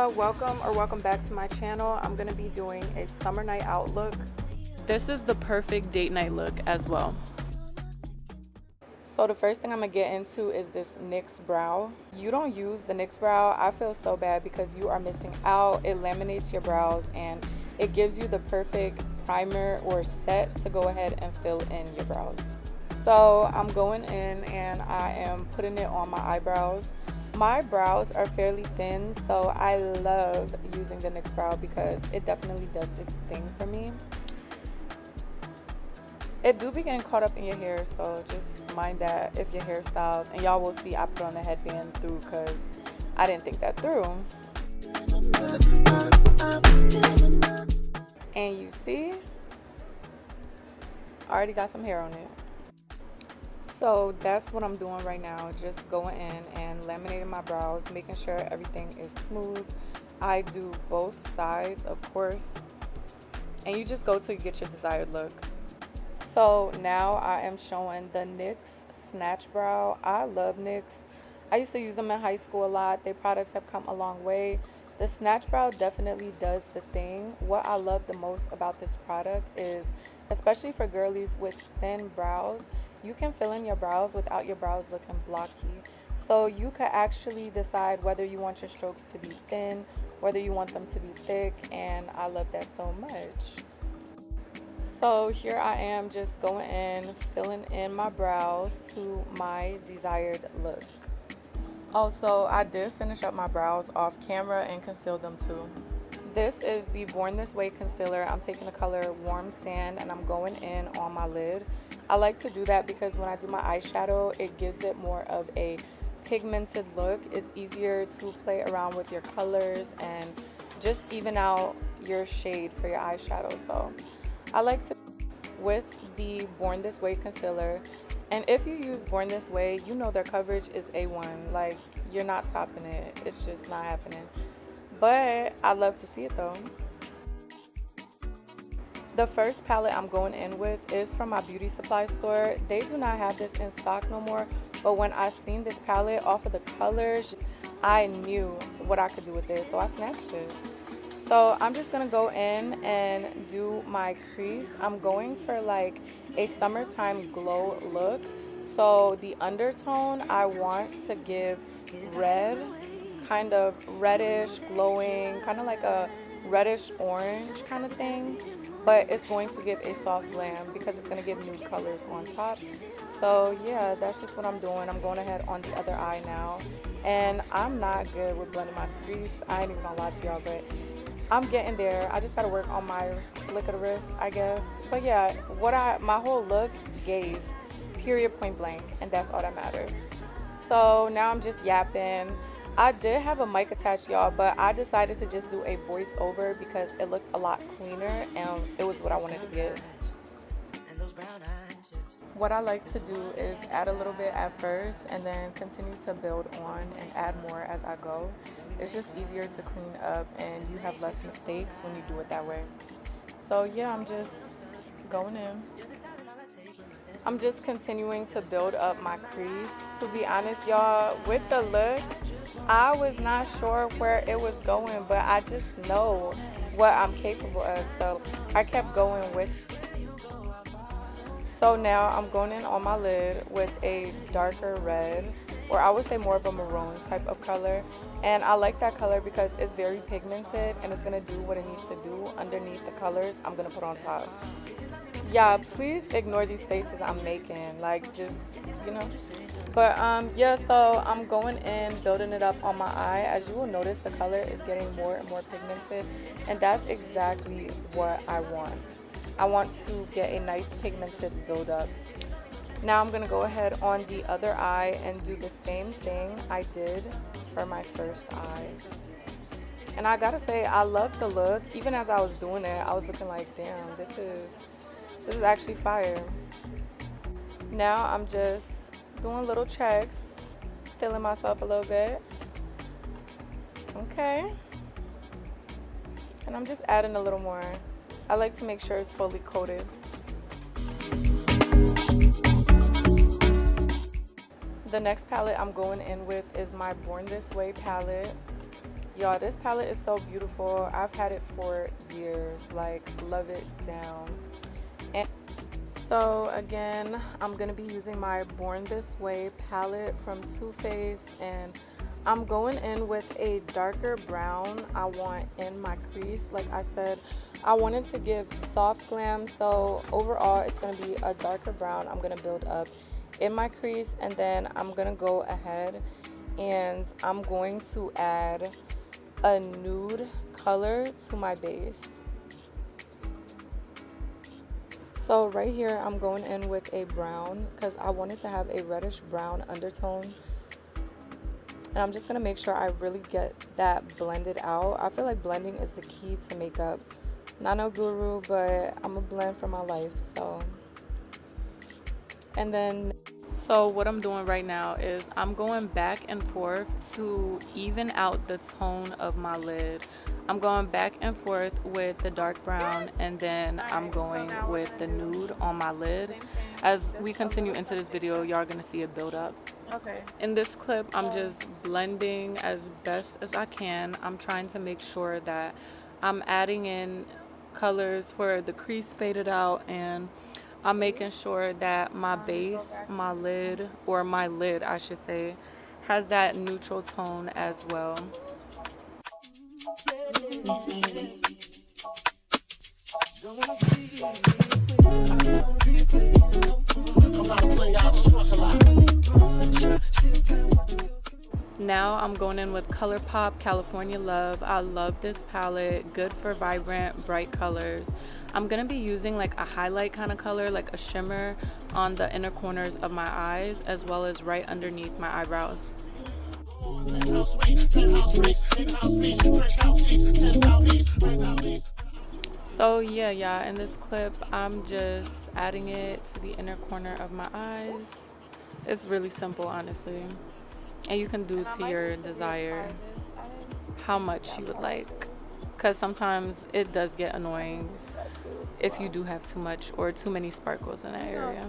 Welcome back to my channel. I'm gonna be doing a summer night out look. This is the perfect date night look as well. So the first thing I'm gonna get into is this NYX brow. You don't use the NYX brow, I feel so bad because you are missing out. It laminates your brows and it gives you the perfect primer or set to go ahead and fill in your brows. So I'm going in and I am putting it on my eyebrows. My brows are fairly thin, so I love using the NYX brow because it definitely does its thing for me. It do be getting caught up in your hair, so just mind that if your hairstyles, and y'all will see I put on the headband through because I didn't think that through. And you see, I already got some hair on it. So that's what I'm doing right now, just going in and laminating my brows, making sure everything is smooth. I do both sides, of course, and you just go to get your desired look. So now I am showing the NYX Snatch Brow. I love NYX. I used to use them in high school a lot. Their products have come a long way. The Snatch Brow definitely does the thing. What I love the most about this product is, especially for girlies with thin brows, you can fill in your brows without your brows looking blocky. So you could actually decide whether you want your strokes to be thin, whether you want them to be thick, and I love that so much. So here I am just going in, filling in my brows to my desired look. Also, I did finish up my brows off camera and conceal them too. This is the Born This Way concealer. I'm taking the color Warm Sand and I'm going in on my lid. I like to do that because when I do my eyeshadow, it gives it more of a pigmented look. It's easier to play around with your colors and just even out your shade for your eyeshadow. So I like to with the Born This Way concealer. And if you use Born This Way, you know their coverage is A1. Like, you're not topping it. It's just not happening. But I love to see it though. The first palette I'm going in with is from my beauty supply store. They do not have this in stock no more, but when I seen this palette off of the colors, I knew what I could do with this, so I snatched it. So I'm just gonna go in and do my crease. I'm going for like a summertime glow look. So the undertone I want to give red, kind of reddish, glowing, kind of like a reddish orange kind of thing. But it's going to give a soft glam because it's going to give nude colors on top. So yeah, that's just what I'm doing. I'm going ahead on the other eye now. And I'm not good with blending my crease. I ain't even gonna lie to y'all, but I'm getting there. I just got to work on my flick of the wrist, I guess. But yeah, my whole look gave, period, point blank. And that's all that matters. So now I'm just yapping. I did have a mic attached, y'all, but I decided to just do a voiceover because it looked a lot cleaner and it was what I wanted to give. What I like to do is add a little bit at first and then continue to build on and add more as I go. It's just easier to clean up and you have less mistakes when you do it that way. So yeah, I'm just going in. I'm just continuing to build up my crease. To be honest, y'all, with the look, I was not sure where it was going, but I just know what I'm capable of, so I kept going with it. So now I'm going in on my lid with a darker red, or I would say more of a maroon type of color. And I like that color because it's very pigmented and it's going to do what it needs to do underneath the colors I'm going to put on top. Yeah, please ignore these faces I'm making, like, just, you know. But yeah, so I'm going in, building it up on my eye. As you will notice, the color is getting more and more pigmented, and that's exactly what I want. I want to get a nice pigmented buildup. Now I'm gonna go ahead on the other eye and do the same thing I did for my first eye. And I gotta say, I love the look. Even as I was doing it, I was looking like, damn, this is actually fire. Now I'm just doing little checks, feeling myself a little bit. Okay. And I'm just adding a little more. I like to make sure it's fully coated. The next palette I'm going in with is my Born This Way palette. Y'all, this palette is so beautiful. I've had it for years. Like, love it down. And so again, I'm gonna be using my Born This Way palette from Too Faced, and I'm going in with a darker brown I want in my crease. Like I said, I wanted to give soft glam, so overall it's going to be a darker brown I'm going to build up in my crease, and then I'm going to go ahead and I'm going to add a nude color to my base. So right here I'm going in with a brown because I wanted to have a reddish brown undertone. And I'm just going to make sure I really get that blended out. I feel like blending is the key to makeup. Not no guru, but I'm a blend for my life. So what I'm doing right now is I'm going back and forth to even out the tone of my lid. I'm going back and forth with the dark brown, and then I'm going with the nude on my lid. As we continue into this video, y'all are going to see it build up. Okay. In this clip, I'm just blending as best as I can. I'm trying to make sure that I'm adding in colors where the crease faded out, and I'm making sure that my base, my lid, or my lid, I should say, has that neutral tone as well. Now I'm going in with ColourPop California Love. I love this palette, good for vibrant, bright colors. I'm going to be using like a highlight kind of color, like a shimmer on the inner corners of my eyes, as well as right underneath my eyebrows. So yeah, in this clip, I'm just adding it to the inner corner of my eyes. It's really simple, honestly. And you can do to your desire how much you would like, because sometimes it does get annoying if you do have too much or too many sparkles in that area.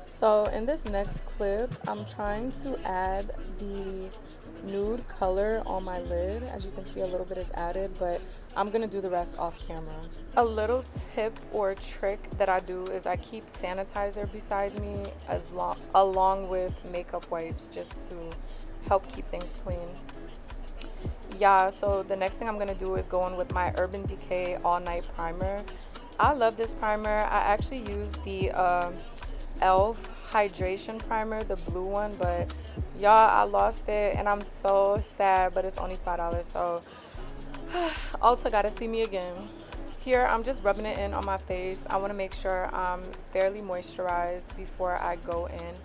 So in this next clip, I'm trying to add the nude color on my lid. As you can see, a little bit is added, but I'm gonna do the rest off camera. A little tip or trick that I do is I keep sanitizer beside me along with makeup wipes, just to help keep things clean. Yeah, so the next thing I'm gonna do is go in with my Urban Decay All Night Primer. I love this primer. I actually use the Elf hydration primer, the blue one, but y'all, I lost it and I'm so sad, but it's only $5, so Ulta gotta see me again. Here I'm just rubbing it in on my face. I want to make sure I'm fairly moisturized before I go in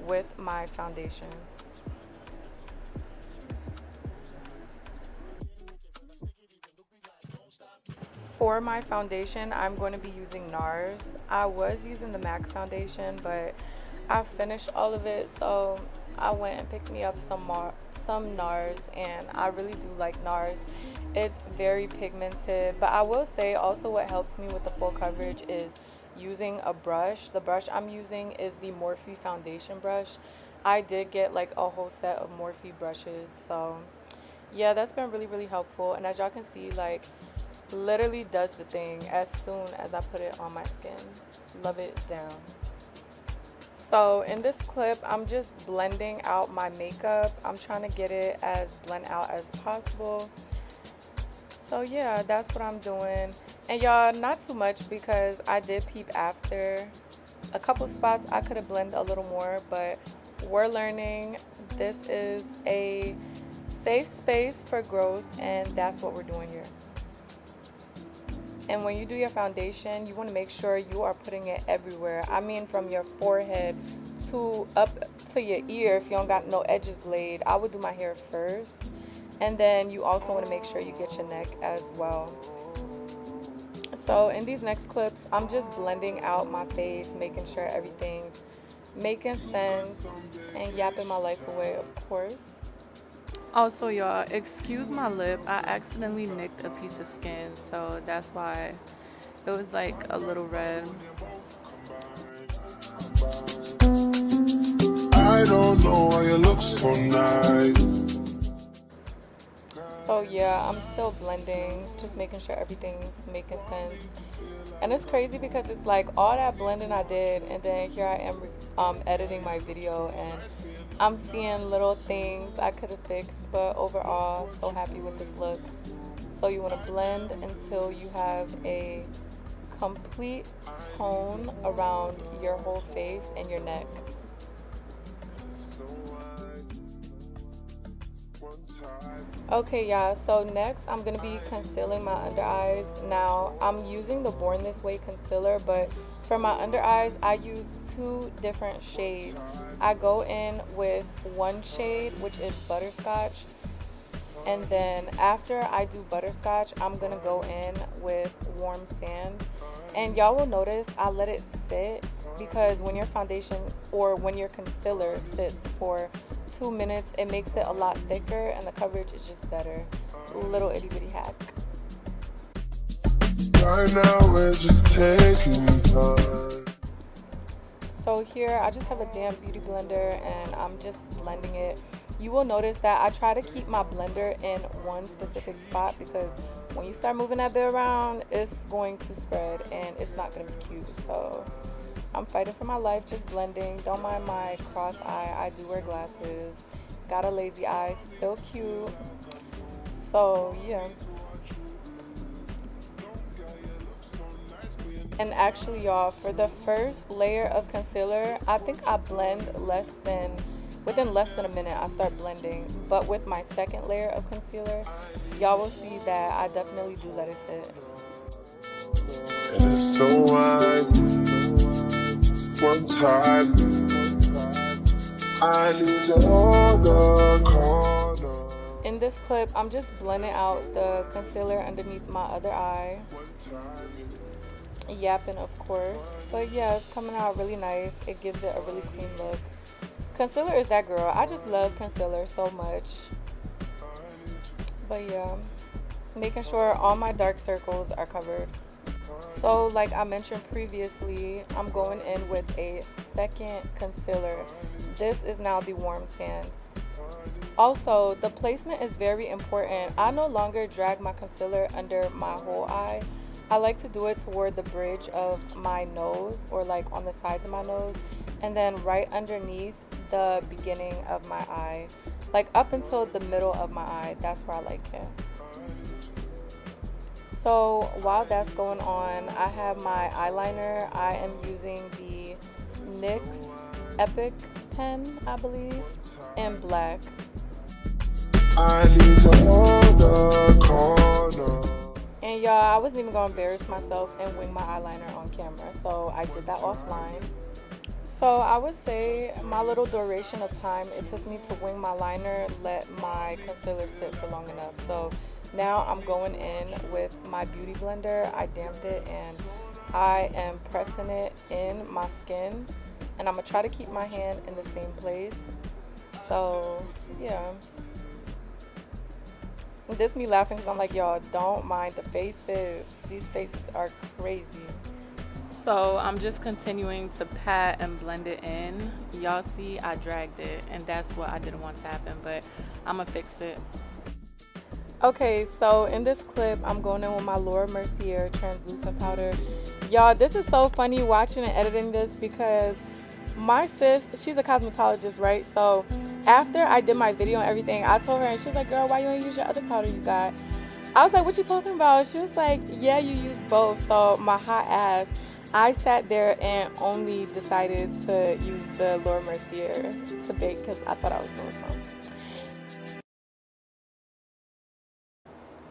with my foundation. For my foundation, I'm going to be using Nars. I was using the MAC foundation, but I finished all of it, so I went and picked me up some Nars, and I really do like Nars. It's very pigmented, but I will say also what helps me with the full coverage is using a brush. The brush I'm using is the Morphe foundation brush. I did get like a whole set of Morphe brushes, so yeah, that's been really helpful. And as y'all can see, like, literally does the thing as soon as I put it on my skin. Love it down. So in this clip, I'm just blending out my makeup. I'm trying to get it as blend out as possible. So yeah, that's what I'm doing. And y'all, not too much, because I did peep after a couple spots I could have blended a little more, but we're learning. This is a safe space for growth, and that's what we're doing here. And when you do your foundation, you want to make sure you are putting it everywhere. I mean, from your forehead to up to your ear. If you don't got no edges laid, I would do my hair first. And then you also want to make sure you get your neck as well. So in these next clips, I'm just blending out my face, making sure everything's making sense and yapping my life away, of course. Also, y'all, excuse my lip. I accidentally nicked a piece of skin, so that's why it was like a little red. I don't know why you look so nice. So yeah, I'm still blending, just making sure everything's making sense. And it's crazy because it's like all that blending I did, and then here I am editing my video, and I'm seeing little things I could have fixed, but overall, so happy with this look. So you want to blend until you have a complete tone around your whole face and your neck. Okay, yeah, so next I'm going to be concealing my under eyes. Now, I'm using the Born This Way concealer, but for my under eyes, I use 2 different shades. I go in with one shade, which is butterscotch, and then after I do butterscotch, I'm going to go in with warm sand. And y'all will notice I let it sit, because when your foundation or when your concealer sits for 2 minutes, it makes it a lot thicker and the coverage is just better. Little itty bitty hack. Right now we're just taking time. So here I just have a damp beauty blender and I'm just blending it. You will notice that I try to keep my blender in one specific spot, because when you start moving that bit around, it's going to spread and it's not going to be cute. So I'm fighting for my life, just blending. Don't mind my cross eye. I do wear glasses. Got a lazy eye, still cute. So yeah. And actually, y'all, for the first layer of concealer, I think I blend within less than a minute, I start blending. But with my second layer of concealer, y'all will see that I definitely do let it sit. And it's so one time, I need to hold the corner. In this clip, I'm just blending out the concealer underneath my other eye. Yapping, of course. But yeah, it's coming out really nice. It gives it a really clean look. Concealer is that girl. I just love concealer so much. But yeah, making sure all my dark circles are covered. So like I mentioned previously, I'm going in with a second concealer. This is now the warm sand. Also, the placement is very important. I no longer drag my concealer under my whole eye. I like to do it toward the bridge of my nose, or like on the sides of my nose, and then right underneath the beginning of my eye, like up until the middle of my eye. That's where I like it. So while that's going on, I have my eyeliner. I am using the NYX Epic pen, I believe, in black. I need to hold the corner. And y'all, I wasn't even gonna embarrass myself and wing my eyeliner on camera, so I did that offline. So I would say my little duration of time it took me to wing my liner, let my concealer sit for long enough. So now I'm going in with my beauty blender. I damped it and I am pressing it in my skin, and I'm gonna try to keep my hand in the same place. So yeah. This me laughing because I'm like, y'all, don't mind the faces. These faces are crazy. So I'm just continuing to pat and blend it in. Y'all see I dragged it, and that's what I didn't want to happen, but I'm gonna fix it. Okay, so in this clip, I'm going in with my Mercier translucent powder. Y'all, this is so funny watching and editing this, because my sis, she's a cosmetologist, right? So after I did my video and everything, I told her, and she was like, girl, why you don't use your other powder you got? I was like, what you talking about? She was like, yeah, you use both. So my hot ass, I sat there and only decided to use the Mercier to bake because I thought I was doing something.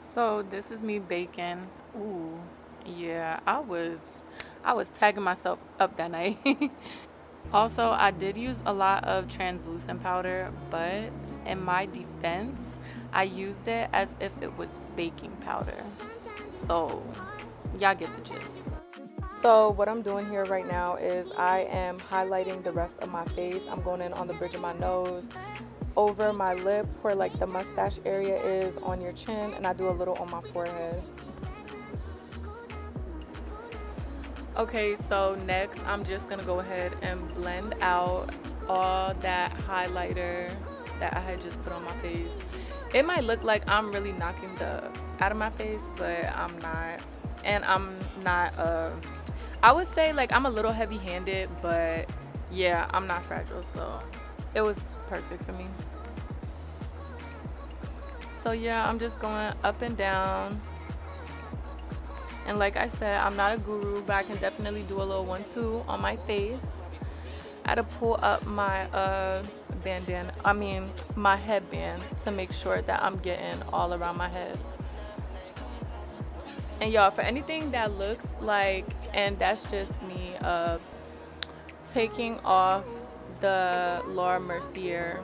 So this is me baking. Ooh, Yeah, I was tagging myself up that night. Also, I did use a lot of translucent powder, but in my defense, I used it as if it was baking powder. So, y'all get the gist. So what I'm doing here right now is I am highlighting the rest of my face. I'm going in on the bridge of my nose, over my lip where like the mustache area is, on your chin, and I do a little on my forehead. Okay, so next I'm just gonna go ahead and blend out all that highlighter that I had just put on my face. It might look like I'm really knocking the out of my face, but I'm not. And I'm not I would say like I'm a little heavy-handed, but yeah, I'm not fragile, so it was perfect for me. So yeah, I'm just going up and down. And like I said, I'm not a guru, but I can definitely do a little 1-2 on my face. I had to pull up my bandana, my headband, to make sure that I'm getting all around my head. And y'all, for anything that looks like, and that's just me taking off the Mercier,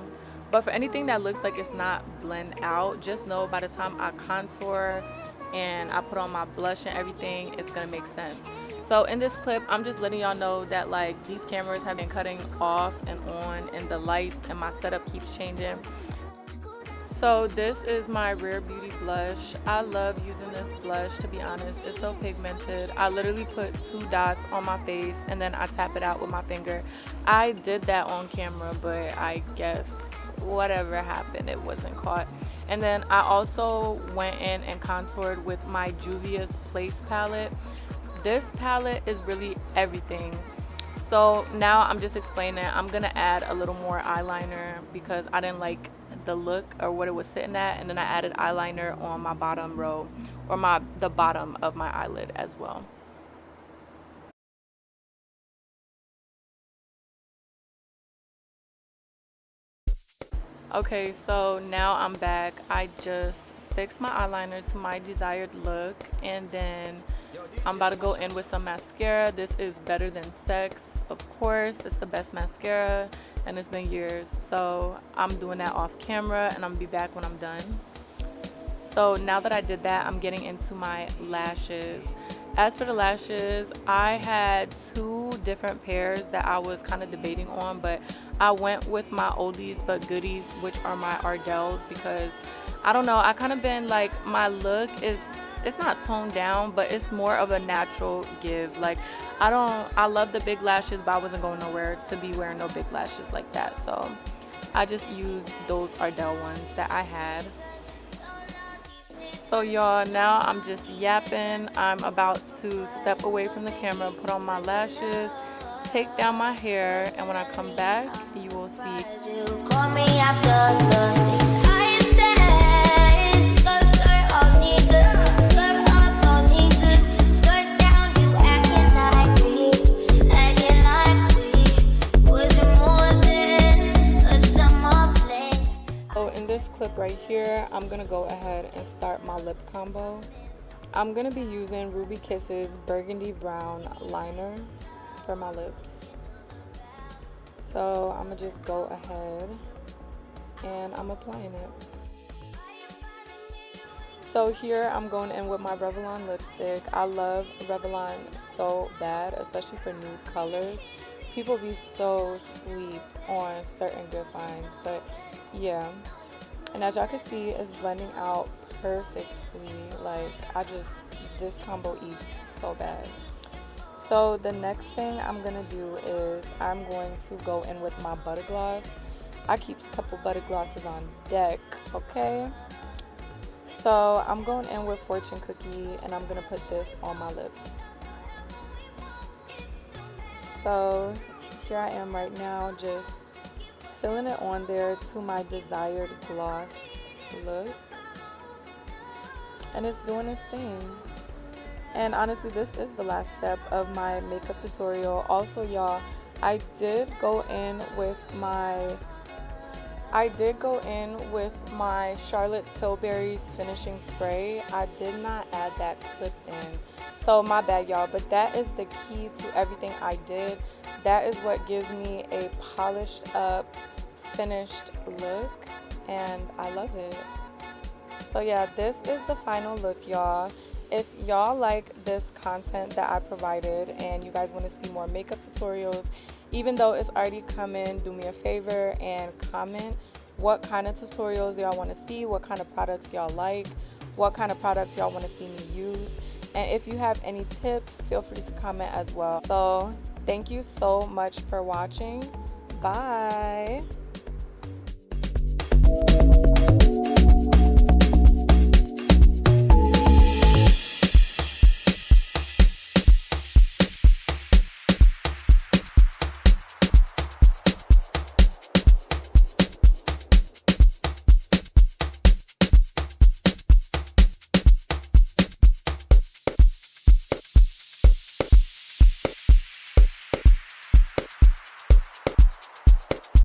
but for anything that looks like it's not blend out, just know by the time I contour and I put on my blush and everything, it's gonna make sense. So in this clip, I'm just letting y'all know that like these cameras have been cutting off and on, and the lights and my setup keeps changing. So this is my Rare Beauty blush. I love using this blush, to be honest. It's so pigmented. I literally put 2 dots on my face and then I tap it out with my finger. I did that on camera, but I guess whatever happened, it wasn't caught. And then I also went in and contoured with my Juvia's Place palette. This palette is really everything. So now I'm just explaining. I'm gonna add a little more eyeliner because I didn't like the look or what it was sitting at, and then I added eyeliner on my bottom row, or the bottom of my eyelid as well. Okay, so now I'm back. I just fixed my eyeliner to my desired look, and then I'm about to go in with some mascara. This is Better Than Sex, of course. It's the best mascara, and it's been years. So I'm doing that off camera, and I'm gonna be back when I'm done. So now that I did that, I'm getting into my lashes. As for the lashes, I had 2 different pairs that I was kind of debating on, but I went with my oldies but goodies, which are my Ardells, because I don't know, I kind of been like, my look is, it's not toned down, but it's more of a natural give. Like I love the big lashes, but I wasn't going nowhere to be wearing no big lashes like that, so I just used those Ardell ones that I had. So y'all, now I'm just yapping. I'm about to step away from the camera, put on my lashes, take down my hair, and when I come back, you will see. This clip right here, I'm gonna go ahead and start my lip combo. I'm gonna be using Ruby Kisses Burgundy Brown liner for my lips. So I'm gonna just go ahead and I'm applying it. So here I'm going in with my Revlon lipstick. I love Revlon so bad, especially for nude colors. People be so sleep on certain good finds, but yeah. And as y'all can see, it's blending out perfectly. Like, this combo eats so bad. So the next thing I'm gonna do is I'm going to go in with my butter gloss. I keep a couple butter glosses on deck, okay? So I'm going in with Fortune Cookie, and I'm gonna put this on my lips. So here I am right now, just filling it on there to my desired gloss look, and it's doing its thing. And honestly, this is the last step of my makeup tutorial. Also, y'all, I did go in with my Charlotte Tilbury's finishing spray. I did not add that clip in, So my bad, y'all, but that is the key to everything I did. That is what gives me a polished up, finished look, and I love it. So yeah, this is the final look, y'all. If y'all like this content that I provided and you guys want to see more makeup tutorials, even though it's already coming, do me a favor and comment what kind of tutorials y'all want to see, what kind of products y'all like, what kind of products y'all want to see me use. And if you have any tips, feel free to comment as well. So thank you so much for watching. Bye.